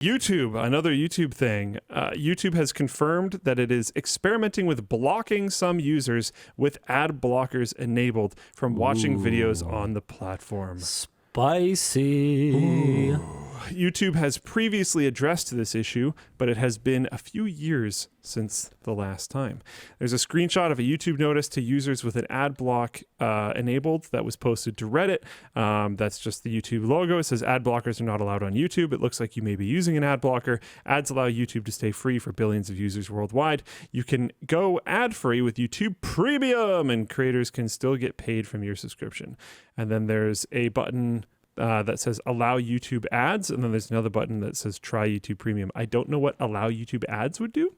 YouTube, another YouTube thing. YouTube has confirmed that it is experimenting with blocking some users with ad blockers enabled from watching videos on the platform. Spicy. Ooh. YouTube has previously addressed this issue, but it has been a few years since the last time. There's a screenshot of a YouTube notice to users with an ad block enabled that was posted to Reddit. That's just the YouTube logo. It says ad blockers are not allowed on YouTube. It looks like you may be using an ad blocker. Ads allow YouTube to stay free for billions of users worldwide. You can go ad-free with YouTube Premium, and creators can still get paid from your subscription. And then there's a button that says allow YouTube ads, and then there's another button that says try YouTube Premium. I don't know what allow YouTube ads would do.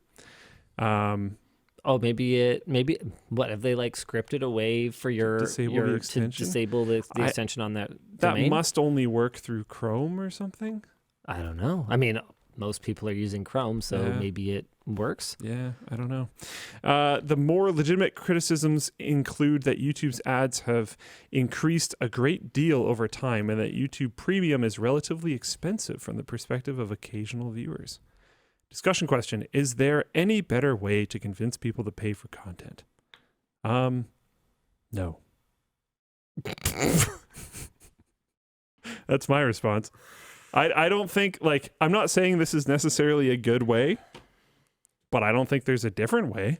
Maybe what have they like scripted away for your to disable the extension on that that domain? Must only work through Chrome or something. I don't know. I mean, most people are using Chrome, so maybe it works. Yeah, I don't know. The more legitimate criticisms include that YouTube's ads have increased a great deal over time, and that YouTube Premium is relatively expensive from the perspective of occasional viewers. Discussion question: is there any better way to convince people to pay for content? No. That's my response. I don't think, like, I'm not saying this is necessarily a good way, but I don't think there's a different way.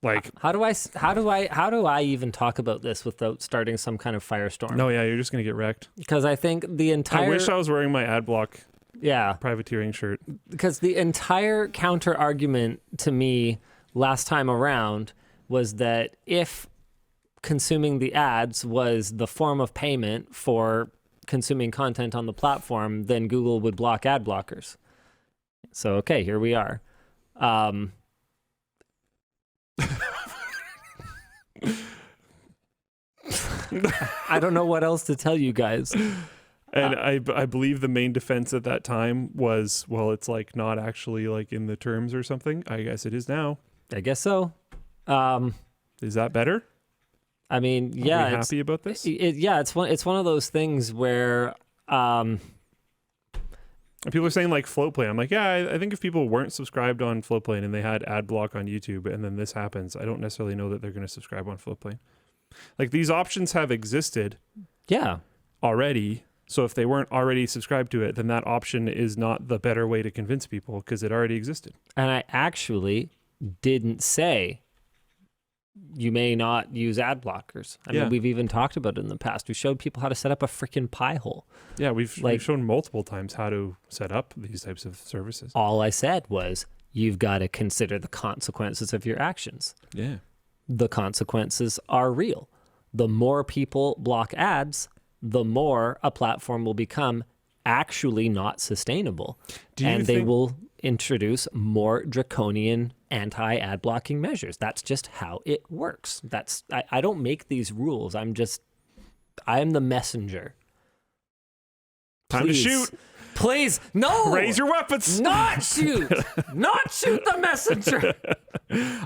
Like, how do I even talk about this without starting some kind of firestorm? No, yeah, you're just gonna get wrecked. Because I think the entire. I wish I was wearing my ad block. Privateering shirt. Because the entire counter argument to me last time around was that if consuming the ads was the form of payment for consuming content on the platform, then Google would block ad blockers. So, okay, here we are. I don't know what else to tell you guys. And I believe the main defense at that time was, well, it's like not actually like in the terms or something. I guess it is now. I guess so. Is that better? I mean, yeah. Are we happy about this? It's one of those things where and people are saying like FloatPlay. I'm like, yeah, I think if people weren't subscribed on FloatPlay and they had ad block on YouTube and then this happens, I don't necessarily know that they're going to subscribe on FloatPlay. Like, these options have existed already. So if they weren't already subscribed to it, then that option is not the better way to convince people because it already existed. And I actually didn't say you may not use ad blockers. I mean, we've even talked about it in the past. We showed people how to set up a freaking pie hole. Yeah, we've shown multiple times how to set up these types of services. All I said was you've got to consider the consequences of your actions. Yeah. The consequences are real. The more people block ads, the more a platform will become actually not sustainable. They will introduce more draconian anti-ad blocking measures. That's just how it works. I don't make these rules. I am the messenger. Time to shoot. Please, no! Raise your weapons! Not shoot! Not shoot the messenger!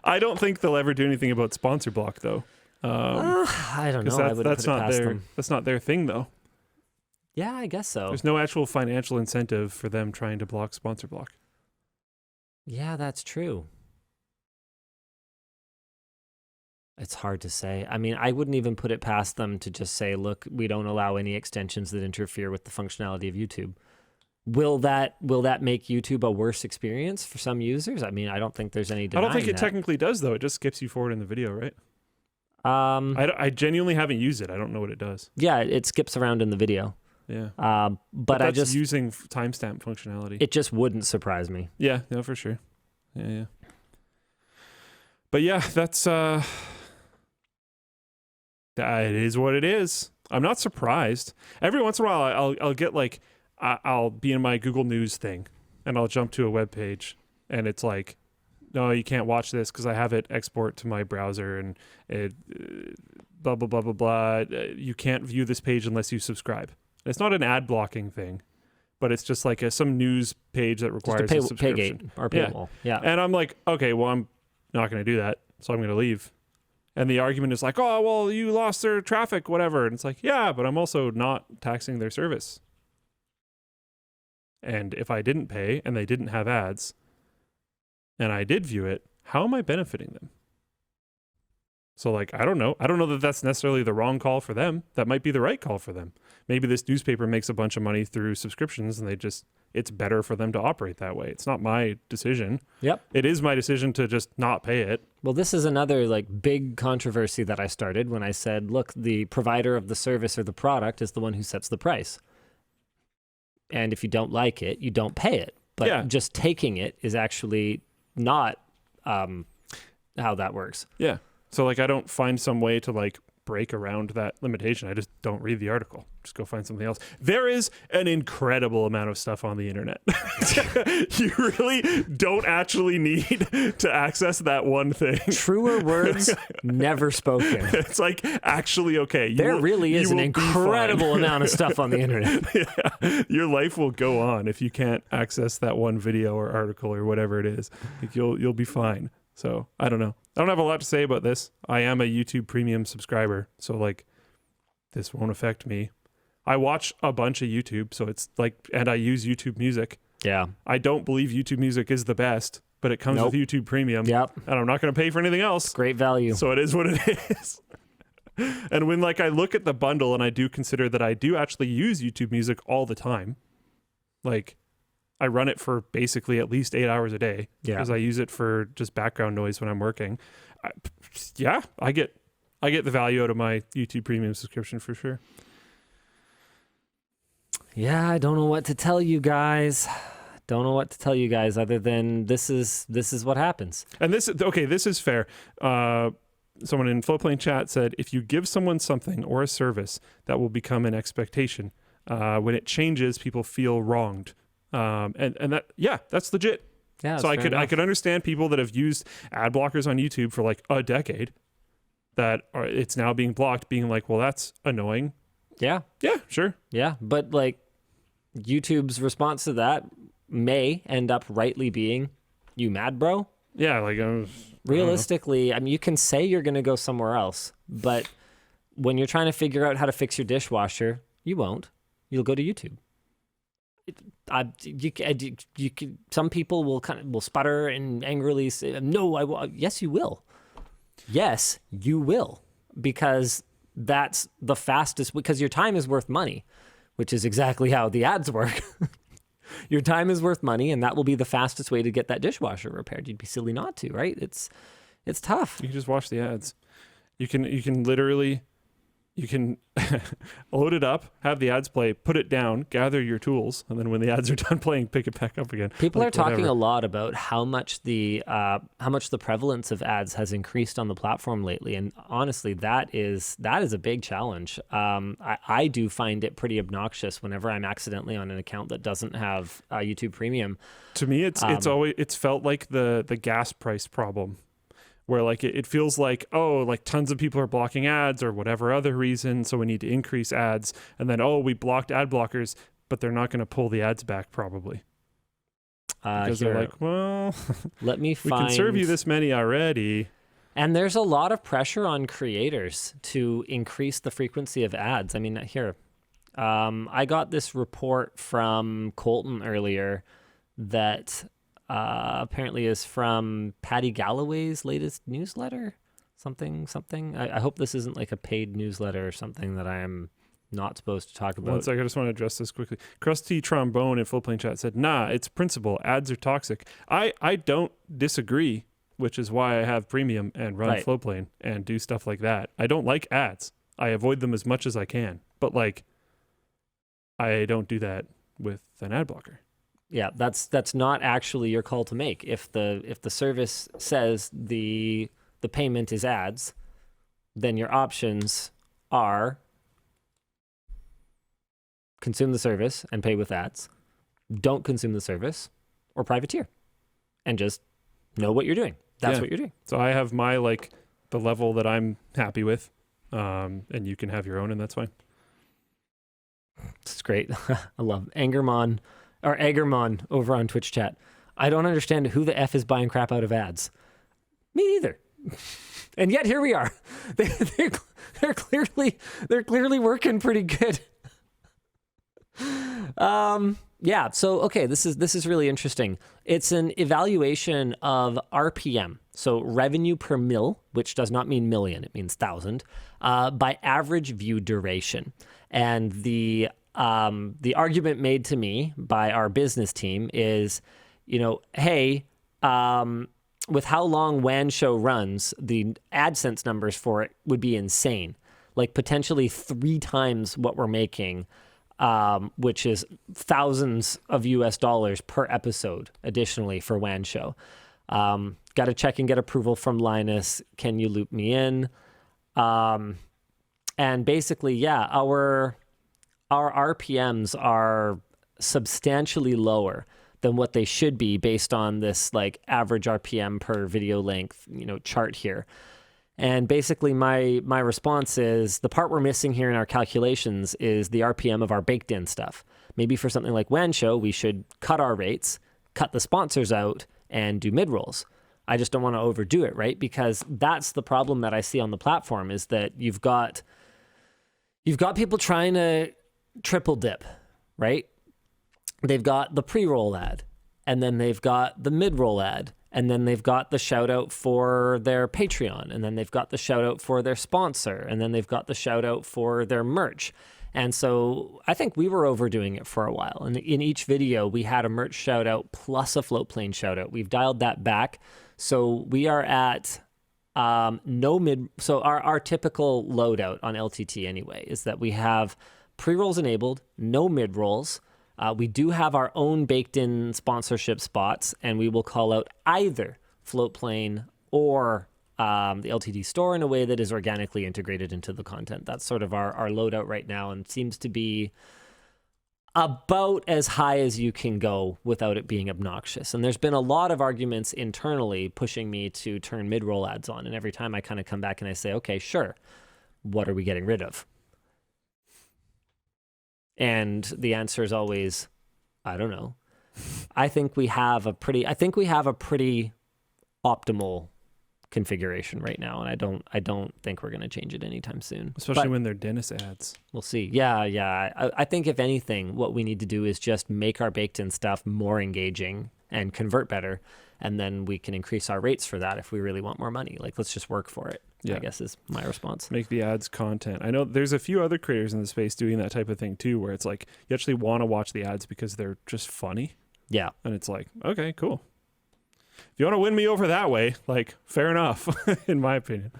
I don't think they'll ever do anything about sponsor block, though. I don't know. That's not their thing, though. Yeah, I guess so. There's no actual financial incentive for them trying to block sponsor block. Yeah, that's true. It's hard to say. I mean, I wouldn't even put it past them to just say, look, we don't allow any extensions that interfere with the functionality of YouTube. Will that make YouTube a worse experience for some users? I mean, I don't think there's any denying I don't think it that. Technically does, though. It just skips you forward in the video, right? I genuinely haven't used it. I don't know what it does. Yeah, it skips around in the video. Yeah. But that's I just using timestamp functionality. It just wouldn't surprise me. Yeah, no, for sure. Yeah. But yeah, that's it is what it is. I'm not surprised. Every once in a while, I'll get like I'll be in my Google News thing, and I'll jump to a web page, and it's like, no, you can't watch this because I have it export to my browser, and it blah blah blah blah blah. You can't view this page unless you subscribe. It's not an ad blocking thing, but it's just like some news page that requires a subscription. Paygate or paywall. Yeah. And I'm like, okay, well, I'm not going to do that, so I'm going to leave. And the argument is like, oh, well, you lost their traffic, whatever. And it's like, yeah, but I'm also not taxing their service. And if I didn't pay and they didn't have ads and I did view it, how am I benefiting them? So like, I don't know that that's necessarily the wrong call for them. That might be the right call for them. Maybe this newspaper makes a bunch of money through subscriptions and it's better for them to operate that way. It's not my decision. Yep. It is my decision to just not pay it. Well, this is another like big controversy that I started when I said, look, the provider of the service or the product is the one who sets the price. And if you don't like it, you don't pay it. But just taking it is actually not how that works. Yeah. So like, I don't find some way to like break around that limitation. I just don't read the article. Just go find something else. There is an incredible amount of stuff on the internet. You really don't actually need to access that one thing. Truer words never spoken. It's like actually okay. There really is an incredible amount of stuff on the internet. Yeah. Your life will go on if you can't access that one video or article or whatever it is. Like you'll be fine. So I don't know. I don't have a lot to say about this. I am a YouTube Premium subscriber, so like this won't affect me. I watch a bunch of YouTube, so it's like, and I use YouTube Music. Yeah. I don't believe YouTube Music is the best, but it comes with YouTube Premium. Yep. And I'm not going to pay for anything else. Great value. So it is what it is. And when like I look at the bundle and I do consider that I do actually use YouTube Music all the time, like I run it for basically at least 8 hours a day because I use it for just background noise when I'm working. I get the value out of my YouTube Premium subscription for sure. Yeah, I don't know what to tell you guys. Other than this is what happens. And this is fair. Someone in Floatplane chat said, if you give someone something or a service, that will become an expectation. When it changes, people feel wronged. And that's legit. Yeah. So I could understand people that have used ad blockers on YouTube for like a decade it's now being blocked, being like, well, that's annoying. Yeah. Yeah, sure. Yeah. But like YouTube's response to that may end up rightly being, you mad, bro? Yeah. Like realistically, I mean, you can say you're going to go somewhere else, but when you're trying to figure out how to fix your dishwasher, you won't. You'll go to YouTube. Some people will sputter and angrily say, "No, I will." Yes, you will. Yes, you will, because that's the fastest. Because your time is worth money, which is exactly how the ads work. Your time is worth money, and that will be the fastest way to get that dishwasher repaired. You'd be silly not to, right? It's tough. You can just watch the ads. You can literally. You can load it up, have the ads play, put it down, gather your tools, and then when the ads are done playing, pick it back up again. People are talking a lot about how much the prevalence of ads has increased on the platform lately, and honestly, that is a big challenge. I do find it pretty obnoxious whenever I'm accidentally on an account that doesn't have YouTube Premium. To me, it's felt like the gas price problem. Where like it feels like, oh, like tons of people are blocking ads or whatever other reason, so we need to increase ads. And then, we blocked ad blockers, but they're not going to pull the ads back probably. Because they're like, well, let me we can serve you this many already. And there's a lot of pressure on creators to increase the frequency of ads. I mean, here, I got this report from Colton earlier that... apparently is from Patty Galloway's latest newsletter, something. I hope this isn't like a paid newsletter or something that I am not supposed to talk about. One second, I just want to address this quickly. Krusty Trombone in Floatplane chat said, nah, it's principle. Ads are toxic. I don't disagree, which is why I have Premium and run Floatplane and do stuff like that. I don't like ads. I avoid them as much as I can. But like, I don't do that with an ad blocker. Yeah, that's not actually your call to make. If the service says the payment is ads, then your options are consume the service and pay with ads, don't consume the service, or privateer, and just know what you're doing. That's what you're doing. So I have my like the level that I'm happy with, and you can have your own, and that's fine. It's great. I love Angermon. Or Eggermon over on Twitch chat. I don't understand who the F is buying crap out of ads. Me neither. And yet here we are. They're clearly working pretty good. Yeah. So, okay, this is really interesting. It's an evaluation of RPM, so revenue per mil, which does not mean million, it means thousand, by average view duration. And the argument made to me by our business team is, hey, with how long WAN Show runs, the AdSense numbers for it would be insane, like potentially 3 times what we're making. Which is thousands of US dollars per episode, additionally, for WAN Show. Got to check and get approval from Linus. Can you loop me in? And basically, yeah, our RPMs are substantially lower than what they should be based on this like average RPM per video length, chart here. And basically my response is the part we're missing here in our calculations is the RPM of our baked in stuff. Maybe for something like WAN Show, we should cut our rates, cut the sponsors out, and do mid-rolls. I just don't want to overdo it, right? Because that's the problem that I see on the platform is that you've got people trying to triple dip, right? They've got the pre-roll ad, and then they've got the mid-roll ad, and then they've got the shout out for their Patreon, and then they've got the shout out for their sponsor, and then they've got the shout out for their merch. And so I think we were overdoing it for a while. And in each video, we had a merch shout out plus a float plane shout out. We've dialed that back. So we are at no mid. So our typical loadout on LTT anyway is that we have pre-rolls enabled, no mid rolls. We do have our own baked-in sponsorship spots, and we will call out either Floatplane or the LTD store in a way that is organically integrated into the content. That's sort of our loadout right now, and seems to be about as high as you can go without it being obnoxious. And there's been a lot of arguments internally pushing me to turn mid-roll ads on, and every time I kind of come back and I say, okay, sure, what are we getting rid of? And the answer is always, I don't know. I think we have a pretty optimal configuration right now, and I don't think we're going to change it anytime soon. Especially when they're dentist ads. We'll see. Yeah. I think if anything, what we need to do is just make our baked-in stuff more engaging and convert better, and then we can increase our rates for that if we really want more money. Like, let's just work for it. Yeah. I guess is my response. Make the ads content. I know there's a few other creators in the space doing that type of thing too, where it's like you actually want to watch the ads because they're just funny. Yeah. And it's like, okay, cool. If you want to win me over that way, like, fair enough, in my opinion.